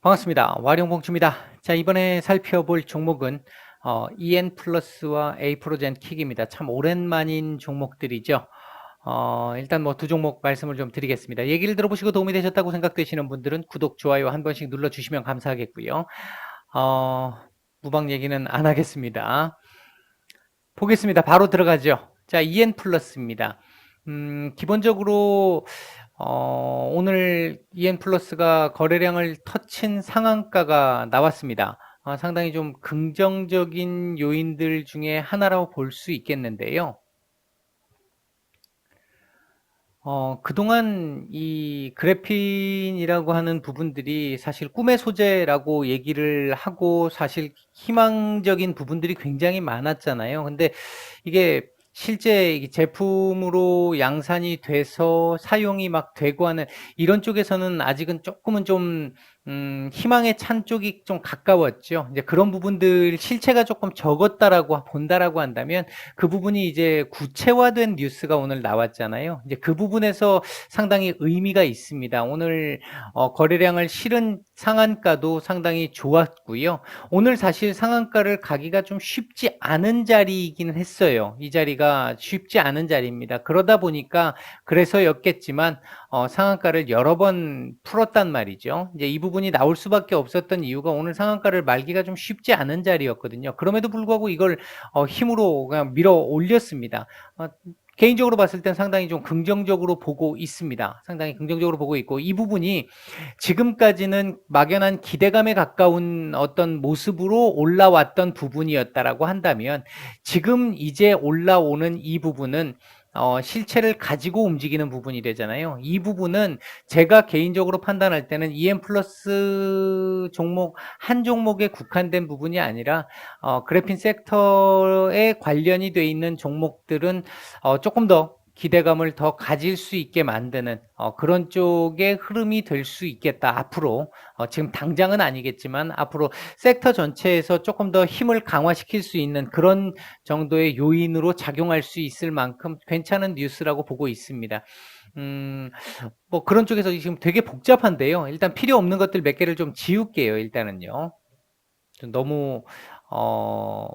반갑습니다. 와룡봉추입니다. 자, 이번에 살펴볼 종목은 EN 플러스와 A 프로젠 킥입니다. 참 오랜만인 종목들이죠. 일단 뭐 두 종목 말씀을 좀 드리겠습니다. 얘기를 들어보시고 도움이 되셨다고 생각되시는 분들은 구독, 좋아요 한 번씩 눌러주시면 감사하겠고요. 어, 무방 얘기는 안 하겠습니다. 보겠습니다. 바로 들어가죠. 자, EN 플러스입니다. 기본적으로 오늘 EN 플러스가 거래량을 터친 상한가가 나왔습니다. 상당히 좀 긍정적인 요인들 중에 하나라고 볼 수 있겠는데요. 그동안 이 그래핀이라고 하는 부분들이 사실 꿈의 소재라고 얘기를 하고 사실 희망적인 부분들이 굉장히 많았잖아요. 근데 이게 실제 이 제품으로 양산이 돼서 사용이 막 되고 하는 이런 쪽에서는 아직은 조금은 좀 희망에 찬 쪽이 좀 가까웠죠. 이제 그런 부분들 실체가 조금 적었다라고 본다라고 한다면 그 부분이 이제 구체화된 뉴스가 오늘 나왔잖아요. 이제 그 부분에서 상당히 의미가 있습니다. 오늘 거래량을 실은 상한가도 상당히 좋았고요. 오늘 사실 상한가를 가기가 좀 쉽지 않은 자리이긴 했어요. 이 자리가 쉽지 않은 자리입니다. 그러다 보니까 그래서였겠지만 상한가를 여러 번 풀었단 말이죠. 이제 이 부분이 나올 수밖에 없었던 이유가 오늘 상한가를 말기가 좀 쉽지 않은 자리였거든요. 그럼에도 불구하고 이걸 힘으로 그냥 밀어 올렸습니다. 개인적으로 봤을 땐 상당히 좀 긍정적으로 보고 있습니다. 상당히 긍정적으로 보고 있고 이 부분이 지금까지는 막연한 기대감에 가까운 어떤 모습으로 올라왔던 부분이었다라고 한다면 지금 이제 올라오는 이 부분은 실체를 가지고 움직이는 부분이 되잖아요. 이 부분은 제가 개인적으로 판단할 때는 EM 플러스 종목 한 종목에 국한된 부분이 아니라 그래핀 섹터에 관련이 돼 있는 종목들은 조금 더 기대감을 더 가질 수 있게 만드는 그런 쪽의 흐름이 될 수 있겠다. 앞으로 지금 당장은 아니겠지만 앞으로 섹터 전체에서 조금 더 힘을 강화시킬 수 있는 그런 정도의 요인으로 작용할 수 있을 만큼 괜찮은 뉴스라고 보고 있습니다. 뭐 그런 쪽에서 지금 되게 복잡한데요. 일단 필요 없는 것들 몇 개를 좀 지울게요. 일단은요. 좀 너무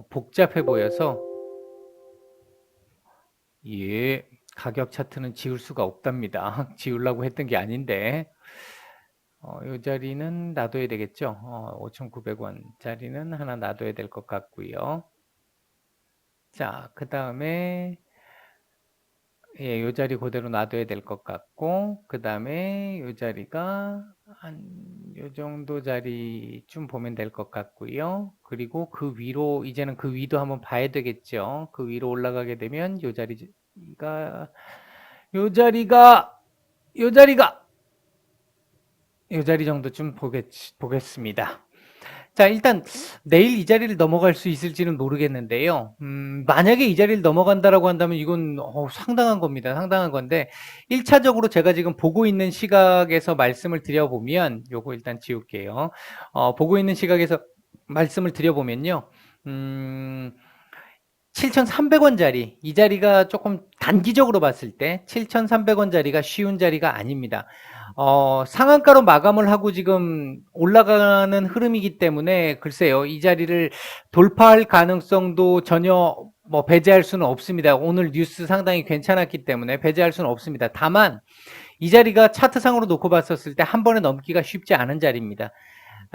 복잡해 보여서 예, 가격 차트는 지울 수가 없답니다. 지우려고 했던 게 아닌데 이 자리는 놔둬야 되겠죠. 5,900원 자리는 하나 놔둬야 될 것 같고요. 자, 그 다음에 예, 요 자리 그대로 놔둬야 될 것 같고, 그 다음에 요 자리가 한 요 정도 자리쯤 보면 될 것 같고요. 그리고 그 위로, 이제는 그 위도 한번 봐야 되겠죠. 그 위로 올라가게 되면 요 자리가, 요 자리가, 요 자리가, 요 자리 정도쯤 보겠습니다. 자, 일단 내일 이 자리를 넘어갈 수 있을지는 모르겠는데요. 만약에 이 자리를 넘어간다라고 한다면 이건 상당한 겁니다. 상당한 건데 1차적으로 제가 지금 보고 있는 시각에서 말씀을 드려보면 요거 일단 지울게요. 보고 있는 시각에서 말씀을 드려보면요. 7,300원짜리 이 자리가 조금 단기적으로 봤을 때 7,300원짜리가 쉬운 자리가 아닙니다. 상한가로 마감을 하고 지금 올라가는 흐름이기 때문에 글쎄요, 이 자리를 돌파할 가능성도 전혀 뭐 배제할 수는 없습니다. 오늘 뉴스 상당히 괜찮았기 때문에 배제할 수는 없습니다. 다만 이 자리가 차트상으로 놓고 봤었을 때 한 번에 넘기가 쉽지 않은 자리입니다.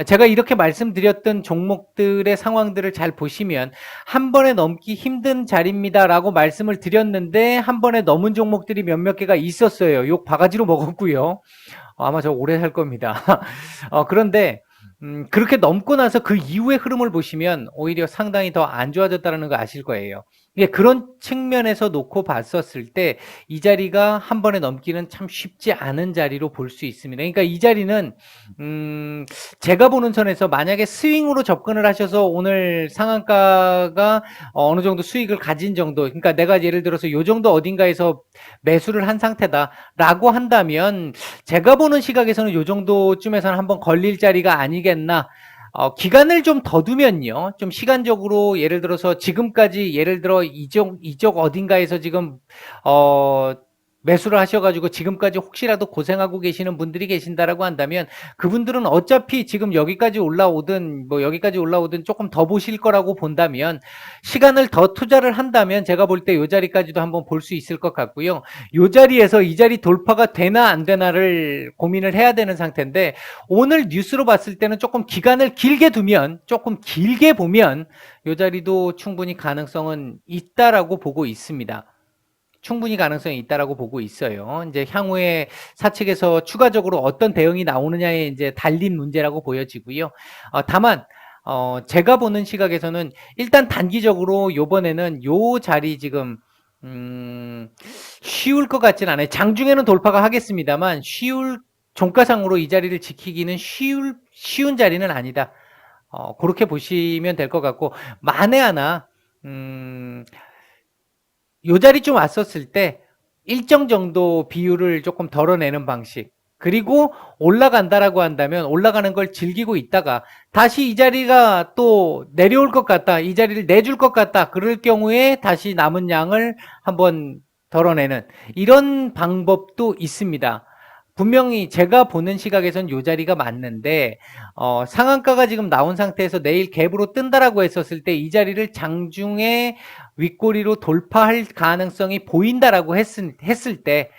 제가 이렇게 말씀드렸던 종목들의 상황들을 잘 보시면 한 번에 넘기 힘든 자리입니다라고 말씀을 드렸는데 한 번에 넘은 종목들이 몇몇 개가 있었어요. 욕 바가지로 먹었고요. 아마 저 오래 살 겁니다. 그런데 그렇게 넘고 나서 그 이후의 흐름을 보시면 오히려 상당히 더 안 좋아졌다는 거 아실 거예요. 이게 그런 측면에서 놓고 봤었을 때 이 자리가 한 번에 넘기는 참 쉽지 않은 자리로 볼 수 있습니다. 그러니까 이 자리는 제가 보는 선에서 만약에 스윙으로 접근을 하셔서 오늘 상한가가 어느 정도 수익을 가진 정도, 그러니까 내가 예를 들어서 요 정도 어딘가에서 매수를 한 상태다라고 한다면 제가 보는 시각에서는 요 정도쯤에서는 한번 걸릴 자리가 아니겠나. 기간을 좀 더 두면요. 좀 시간적으로 예를 들어서 지금까지 예를 들어 이쪽 어딘가에서 지금 매수를 하셔가지고 지금까지 혹시라도 고생하고 계시는 분들이 계신다라고 한다면 그분들은 어차피 지금 여기까지 올라오든 뭐 여기까지 올라오든 조금 더 보실 거라고 본다면 시간을 더 투자를 한다면 제가 볼 때 이 자리까지도 한번 볼 수 있을 것 같고요. 이 자리에서 이 자리 돌파가 되나 안 되나를 고민을 해야 되는 상태인데 오늘 뉴스로 봤을 때는 조금 기간을 길게 두면 조금 길게 보면 이 자리도 충분히 가능성은 있다라고 보고 있습니다. 충분히 가능성이 있다라고 보고 있어요. 이제 향후에 사측에서 추가적으로 어떤 대응이 나오느냐에 이제 달린 문제라고 보여지고요. 다만 제가 보는 시각에서는 일단 단기적으로 요번에는 요 자리 지금 쉬울 것 같진 않아요. 장중에는 돌파가 하겠습니다만 종가상으로 이 자리를 지키기는 쉬운 자리는 아니다. 그렇게 보시면 될 것 같고 만에 하나 요 자리 좀 왔었을 때 일정 정도 비율을 조금 덜어내는 방식 그리고 올라간다라고 한다면 올라가는 걸 즐기고 있다가 다시 이 자리가 또 내려올 것 같다 이 자리를 내줄 것 같다 그럴 경우에 다시 남은 양을 한번 덜어내는 이런 방법도 있습니다. 분명히 제가 보는 시각에선 요 자리가 맞는데 상한가가 지금 나온 상태에서 내일 갭으로 뜬다라고 했었을 때 이 자리를 장중에 윗꼬리로 돌파할 가능성이 보인다라고 했을 때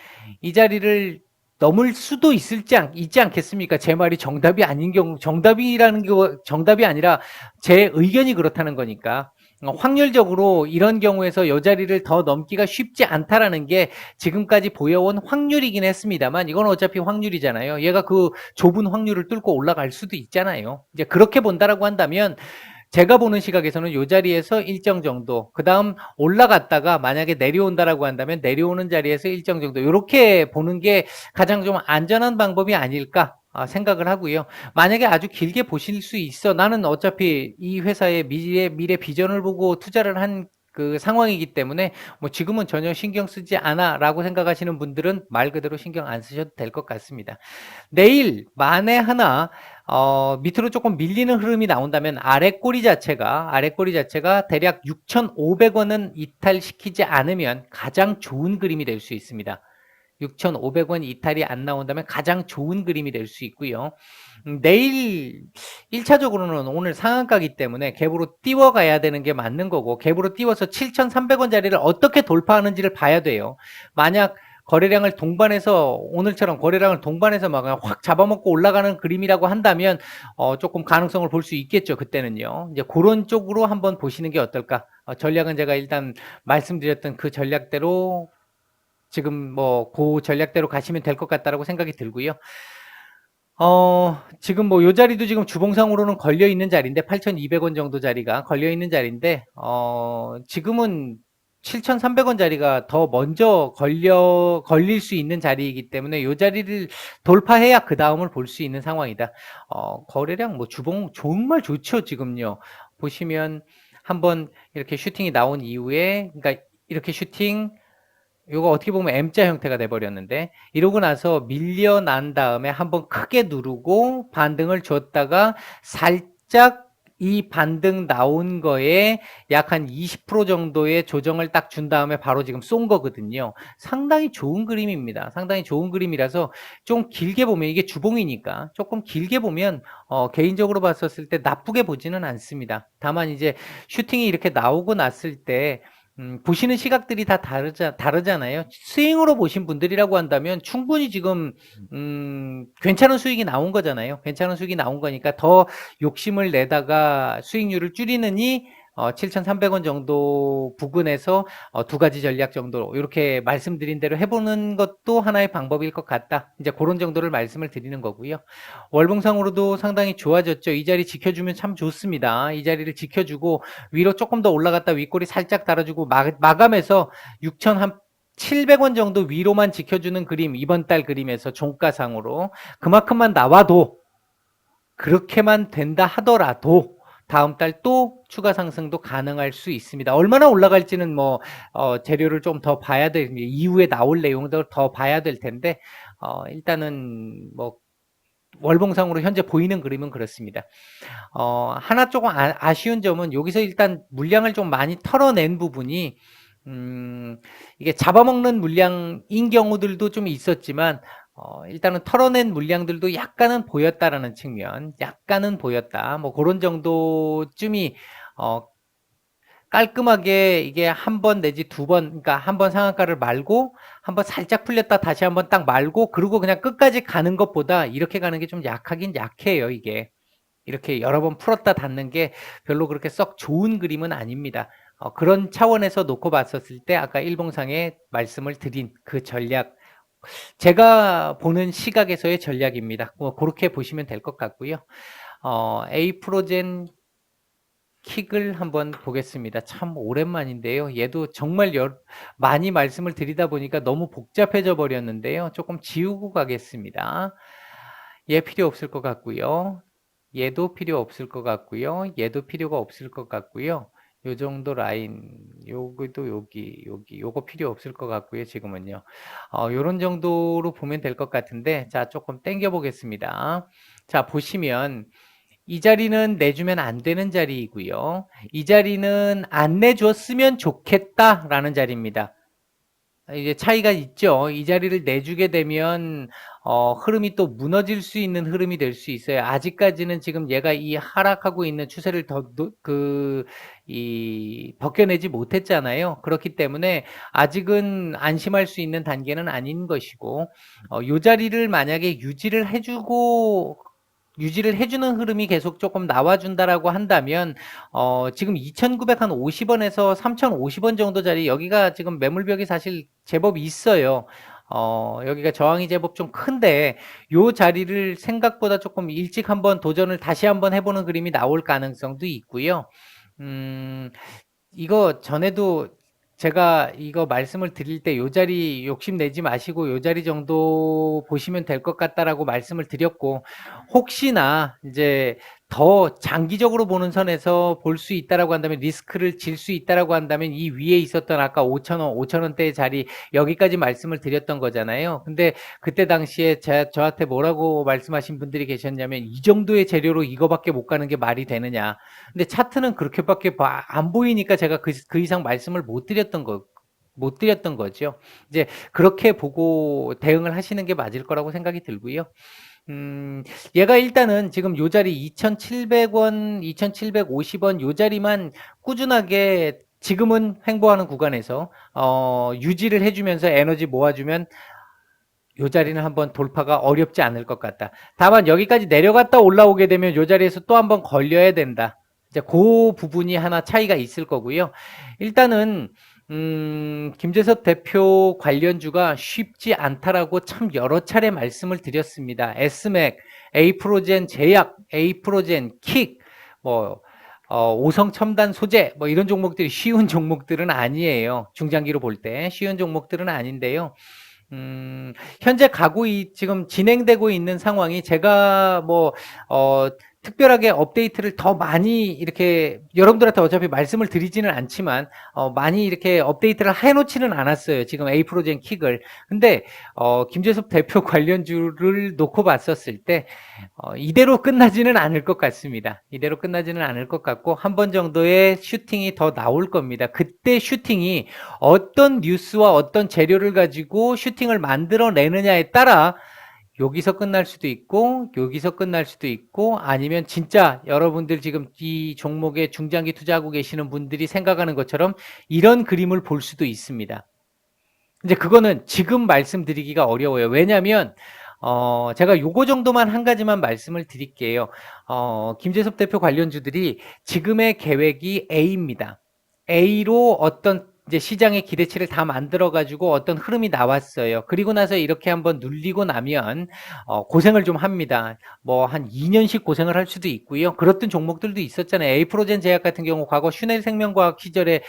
이 자리를 넘을 수도 있지 않겠습니까? 제 말이 정답이 아닌 경우 정답이 아니라 제 의견이 그렇다는 거니까 확률적으로 이런 경우에서 이 자리를 더 넘기가 쉽지 않다라는 게 지금까지 보여온 확률이긴 했습니다만 이건 어차피 확률이잖아요. 얘가 그 좁은 확률을 뚫고 올라갈 수도 있잖아요. 이제 그렇게 본다라고 한다면 제가 보는 시각에서는 이 자리에서 일정 정도 그 다음 올라갔다가 만약에 내려온다라고 한다면 내려오는 자리에서 일정 정도 이렇게 보는 게 가장 좀 안전한 방법이 아닐까 생각을 하고요. 만약에 아주 길게 보실 수 있어 나는 어차피 이 회사의 미래 비전을 보고 투자를 한 그 상황이기 때문에 뭐 지금은 전혀 신경 쓰지 않아 라고 생각하시는 분들은 말 그대로 신경 안 쓰셔도 될 것 같습니다. 내일 만에 하나 밑으로 조금 밀리는 흐름이 나온다면 아랫꼬리 자체가 대략 6,500원은 이탈시키지 않으면 가장 좋은 그림이 될 수 있습니다. 6,500원 이탈이 안 나온다면 가장 좋은 그림이 될 수 있고요. 내일 1차적으로는 오늘 상한가기 때문에 갭으로 띄워가야 되는 게 맞는 거고 갭으로 띄워서 7,300원 자리를 어떻게 돌파하는지를 봐야 돼요. 만약 거래량을 동반해서 오늘처럼 거래량을 동반해서 막 확 잡아먹고 올라가는 그림이라고 한다면 조금 가능성을 볼 수 있겠죠. 그때는요. 이제 그런 쪽으로 한번 보시는 게 어떨까? 전략은 제가 일단 말씀드렸던 그 전략대로 지금 뭐 그 전략대로 가시면 될 것 같다라고 생각이 들고요. 지금 뭐 요 자리도 지금 주봉상으로는 걸려 있는 자리인데 8,200원 정도 자리가 걸려 있는 자리인데 지금은 7,300원 자리가 더 먼저 걸릴 수 있는 자리이기 때문에 요 자리를 돌파해야 그 다음을 볼 수 있는 상황이다. 거래량 뭐 주봉 정말 좋죠, 지금요. 보시면 한번 이렇게 슈팅이 나온 이후에 그러니까 이렇게 슈팅 요거 어떻게 보면 M자 형태가 돼 버렸는데 이러고 나서 밀려난 다음에 한번 크게 누르고 반등을 줬다가 살짝 이 반등 나온 거에 약 한 20% 정도의 조정을 딱 준 다음에 바로 지금 쏜 거거든요. 상당히 좋은 그림입니다. 상당히 좋은 그림이라서 좀 길게 보면 이게 주봉이니까 조금 길게 보면 개인적으로 봤었을 때 나쁘게 보지는 않습니다. 다만 이제 슈팅이 이렇게 나오고 났을 때 보시는 시각들이 다 다르잖아요. 스윙으로 보신 분들이라고 한다면 충분히 지금 괜찮은 수익이 나온 거잖아요. 괜찮은 수익이 나온 거니까 더 욕심을 내다가 수익률을 줄이느니 7,300원 정도 부근에서 두 가지 전략 정도 이렇게 말씀드린 대로 해보는 것도 하나의 방법일 것 같다. 이제 그런 정도를 말씀을 드리는 거고요. 월봉상으로도 상당히 좋아졌죠. 이 자리 지켜주면 참 좋습니다. 이 자리를 지켜주고 위로 조금 더 올라갔다 윗꼬리 살짝 달아주고 마감해서 6,700원 정도 위로만 지켜주는 그림 이번 달 그림에서 종가상으로 그만큼만 나와도 그렇게만 된다 하더라도 다음 달 또 추가 상승도 가능할 수 있습니다. 얼마나 올라갈지는 뭐 재료를 좀 더 봐야 될 이후에 나올 내용들 더 봐야 될 텐데 일단은 뭐 월봉상으로 현재 보이는 그림은 그렇습니다. 하나 조금 아쉬운 점은 여기서 일단 물량을 좀 많이 털어낸 부분이 이게 잡아먹는 물량인 경우들도 좀 있었지만 일단은 털어낸 물량들도 약간은 보였다라는 측면, 약간은 보였다. 뭐 그런 정도쯤이 어, 깔끔하게 이게 한 번 내지 두 번, 그러니까 한 번 상한가를 말고 한 번 살짝 풀렸다 다시 한 번 딱 말고 그리고 그냥 끝까지 가는 것보다 이렇게 가는 게 좀 약하긴 약해요, 이게. 이렇게 여러 번 풀었다 닫는 게 별로 그렇게 썩 좋은 그림은 아닙니다. 그런 차원에서 놓고 봤었을 때 아까 일봉상에 말씀을 드린 그 전략, 제가 보는 시각에서의 전략입니다. 그렇게 보시면 될 것 같고요. 에이프로젠 킥을 한번 보겠습니다. 참 오랜만인데요. 얘도 정말 많이 말씀을 드리다 보니까 너무 복잡해져 버렸는데요. 조금 지우고 가겠습니다. 얘 필요 없을 것 같고요. 얘도 필요 없을 것 같고요. 얘도 필요가 없을 것 같고요. 요 정도 라인, 요것도 요거 필요 없을 것 같고요. 지금은요. 요런 정도로 보면 될 것 같은데, 자, 조금 당겨 보겠습니다. 자, 보시면, 이 자리는 내주면 안 되는 자리이고요. 이 자리는 안 내줬으면 좋겠다라는 자리입니다. 이제 차이가 있죠. 이 자리를 내주게 되면 흐름이 또 무너질 수 있는 흐름이 될 수 있어요. 아직까지는 지금 얘가 이 하락하고 있는 추세를 벗겨내지 못했잖아요. 그렇기 때문에 아직은 안심할 수 있는 단계는 아닌 것이고, 이 자리를 만약에 유지를 해주는 흐름이 계속 조금 나와준다라고 한다면, 지금 2,950원에서 3,050원 정도 자리, 여기가 지금 매물벽이 사실 제법 있어요. 여기가 저항이 제법 좀 큰데, 요 자리를 생각보다 조금 일찍 한번 도전을 다시 한번 해보는 그림이 나올 가능성도 있고요. 이거 전에도 제가 이거 말씀을 드릴 때 요 자리 욕심내지 마시고 요 자리 정도 보시면 될 것 같다라고 말씀을 드렸고, 혹시나 이제 더 장기적으로 보는 선에서 볼 수 있다라고 한다면, 리스크를 질 수 있다라고 한다면 이 위에 있었던 아까 5,000원대의 자리, 여기까지 말씀을 드렸던 거잖아요. 근데 그때 당시에 저한테 뭐라고 말씀하신 분들이 계셨냐면, 이 정도의 재료로 이거밖에 못 가는 게 말이 되느냐. 근데 차트는 그렇게밖에 안 보이니까 제가 그 이상 말씀을 못 드렸던 거죠. 이제 그렇게 보고 대응을 하시는 게 맞을 거라고 생각이 들고요. 얘가 일단은 지금 요 자리 2,700원, 2,750원 요 자리만 꾸준하게 지금은 횡보하는 구간에서 유지를 해주면서 에너지 모아주면 요 자리는 한번 돌파가 어렵지 않을 것 같다. 다만 여기까지 내려갔다 올라오게 되면 요 자리에서 또 한번 걸려야 된다. 이제 그 부분이 하나 차이가 있을 거고요. 일단은 김재섭 대표 관련주가 쉽지 않다라고 참 여러 차례 말씀을 드렸습니다. S맥, 에이프로젠 제약, 에이프로젠 킥, 뭐 오성 첨단 소재, 뭐 이런 종목들이 쉬운 종목들은 아니에요. 중장기로 볼 때 쉬운 종목들은 아닌데요. 현재 지금 진행되고 있는 상황이 제가 특별하게 업데이트를 더 많이 이렇게 여러분들한테 어차피 말씀을 드리지는 않지만, 많이 이렇게 업데이트를 해놓지는 않았어요. 지금 에이프로젠 킥을. 근데, 김재섭 대표 관련주를 놓고 봤었을 때, 이대로 끝나지는 않을 것 같습니다. 이대로 끝나지는 않을 것 같고, 한 번 정도의 슈팅이 더 나올 겁니다. 그때 슈팅이 어떤 뉴스와 어떤 재료를 가지고 슈팅을 만들어내느냐에 따라 여기서 끝날 수도 있고 여기서 끝날 수도 있고, 아니면 진짜 여러분들 지금 이 종목에 중장기 투자하고 계시는 분들이 생각하는 것처럼 이런 그림을 볼 수도 있습니다. 이제 그거는 지금 말씀드리기가 어려워요. 왜냐하면 제가 요거 정도만 한 가지만 말씀을 드릴게요. 김재섭 대표 관련주들이 지금의 계획이 A입니다. A로 어떤 이제 시장의 기대치를 다 만들어 가지고 어떤 흐름이 나왔어요. 그리고 나서 이렇게 한번 눌리고 나면 고생을 좀 합니다. 뭐 한 2년씩 고생을 할 수도 있고요. 그렇던 종목들도 있었잖아요. 에이프로젠 제약 같은 경우 과거 슈넬 생명과학 시절에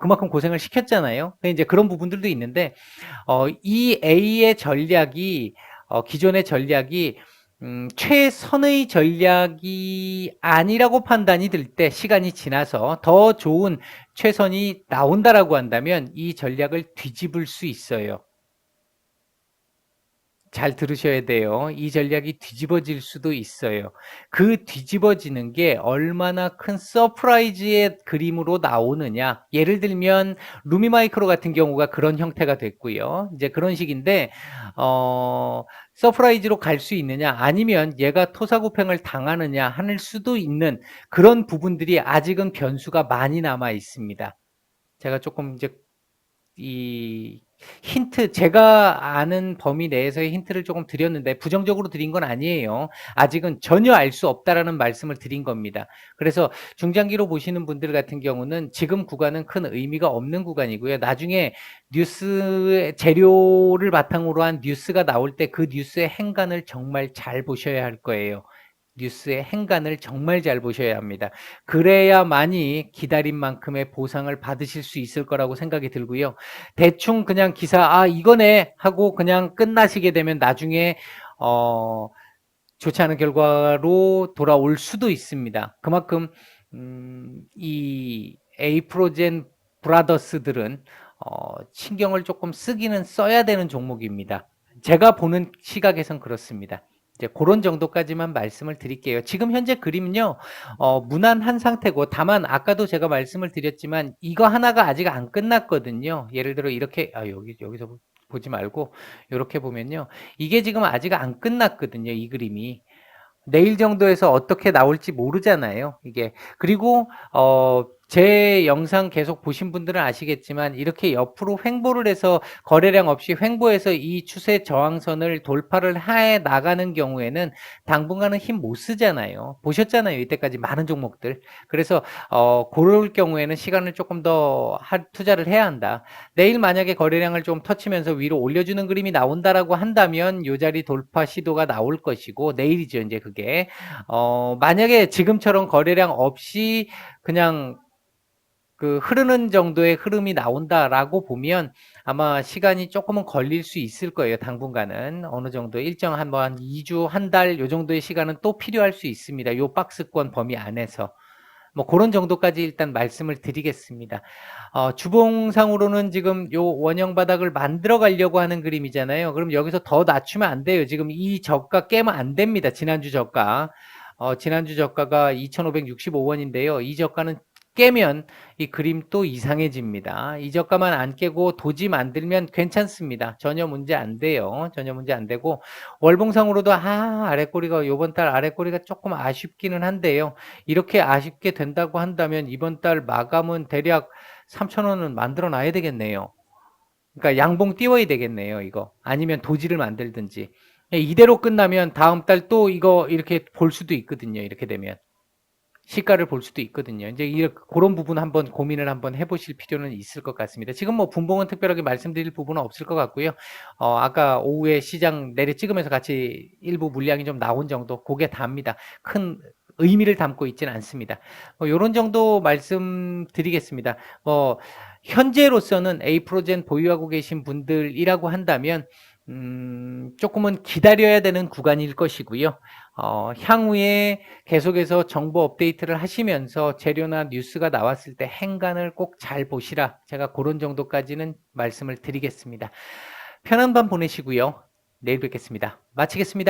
그만큼 고생을 시켰잖아요. 이제 그런 부분들도 있는데, 이 A의 전략이 기존의 전략이 최선의 전략이 아니라고 판단이 들 때, 시간이 지나서 더 좋은 최선이 나온다라고 한다면 이 전략을 뒤집을 수 있어요. 잘 들으셔야 돼요. 이 전략이 뒤집어질 수도 있어요. 그 뒤집어지는 게 얼마나 큰 서프라이즈의 그림으로 나오느냐. 예를 들면 루미마이크로 같은 경우가 그런 형태가 됐고요. 이제 그런 식인데 서프라이즈로 갈 수 있느냐 아니면 얘가 토사구팽을 당하느냐 할 수도 있는 그런 부분들이 아직은 변수가 많이 남아 있습니다. 제가 조금 이제 이 힌트, 제가 아는 범위 내에서의 힌트를 조금 드렸는데 부정적으로 드린 건 아니에요. 아직은 전혀 알 수 없다라는 말씀을 드린 겁니다. 그래서 중장기로 보시는 분들 같은 경우는 지금 구간은 큰 의미가 없는 구간이고요. 나중에 뉴스의 재료를 바탕으로 한 뉴스가 나올 때 그 뉴스의 행간을 정말 잘 보셔야 할 거예요. 뉴스의 행간을 정말 잘 보셔야 합니다. 그래야만이 기다린 만큼의 보상을 받으실 수 있을 거라고 생각이 들고요. 대충 그냥 기사 이거네 하고 그냥 끝나시게 되면 나중에 좋지 않은 결과로 돌아올 수도 있습니다. 그만큼 이 에이프로젠 브라더스들은 신경을 조금 쓰기는 써야 되는 종목입니다. 제가 보는 시각에선 그렇습니다. 이제 그런 정도까지만 말씀을 드릴게요. 지금 현재 그림은요, 무난한 상태고, 다만 아까도 제가 말씀을 드렸지만 이거 하나가 아직 안 끝났거든요. 예를 들어 이렇게 여기서 보지 말고 이렇게 보면요, 이게 지금 아직 안 끝났거든요. 이 그림이. 내일 정도에서 어떻게 나올지 모르잖아요. 이게. 그리고 제 영상 계속 보신 분들은 아시겠지만 이렇게 옆으로 횡보를 해서 거래량 없이 횡보해서 이 추세 저항선을 돌파를 해 나가는 경우에는 당분간은 힘 못 쓰잖아요. 보셨잖아요. 이때까지 많은 종목들. 그래서 그럴 경우에는 시간을 조금 더 투자를 해야 한다. 내일 만약에 거래량을 좀 터치면서 위로 올려주는 그림이 나온다라고 한다면 이 자리 돌파 시도가 나올 것이고, 내일이죠. 이제 그게 만약에 지금처럼 거래량 없이 그냥 그 흐르는 정도의 흐름이 나온다라고 보면 아마 시간이 조금은 걸릴 수 있을 거예요. 당분간은 어느 정도 일정 한 2주, 한 달 요 정도의 시간은 또 필요할 수 있습니다. 요 박스권 범위 안에서. 뭐 그런 정도까지 일단 말씀을 드리겠습니다. 주봉상으로는 지금 요 원형 바닥을 만들어 가려고 하는 그림이잖아요. 그럼 여기서 더 낮추면 안 돼요. 지금 이 저가 깨면 안 됩니다. 지난주 저가. 지난주 저가가 2,565원인데요. 이 저가는 깨면 이 그림 또 이상해집니다. 이 저가만 안 깨고 도지 만들면 괜찮습니다. 전혀 문제 안 돼요. 전혀 문제 안 되고, 월봉상으로도 아랫꼬리가 요번 달 아랫꼬리가 조금 아쉽기는 한데요. 이렇게 아쉽게 된다고 한다면 이번 달 마감은 대략 3,000원은 만들어 놔야 되겠네요. 그러니까 양봉 띄워야 되겠네요, 이거. 아니면 도지를 만들든지. 이대로 끝나면 다음 달 또 이거 이렇게 볼 수도 있거든요. 이렇게 되면. 시가를 볼 수도 있거든요. 이제 그런 부분 한번 고민을 한번 해보실 필요는 있을 것 같습니다. 지금 뭐 분봉은 특별하게 말씀드릴 부분은 없을 것 같고요. 아까 오후에 시장 내려 찍으면서 같이 일부 물량이 좀 나온 정도, 그게 답니다. 큰 의미를 담고 있지는 않습니다. 이런 정도 말씀드리겠습니다. 현재로서는 에이프로젠 보유하고 계신 분들이라고 한다면 조금은 기다려야 되는 구간일 것이고요. 향후에 계속해서 정보 업데이트를 하시면서 재료나 뉴스가 나왔을 때 행간을 꼭 잘 보시라. 제가 그런 정도까지는 말씀을 드리겠습니다. 편한 밤 보내시고요. 내일 뵙겠습니다. 마치겠습니다.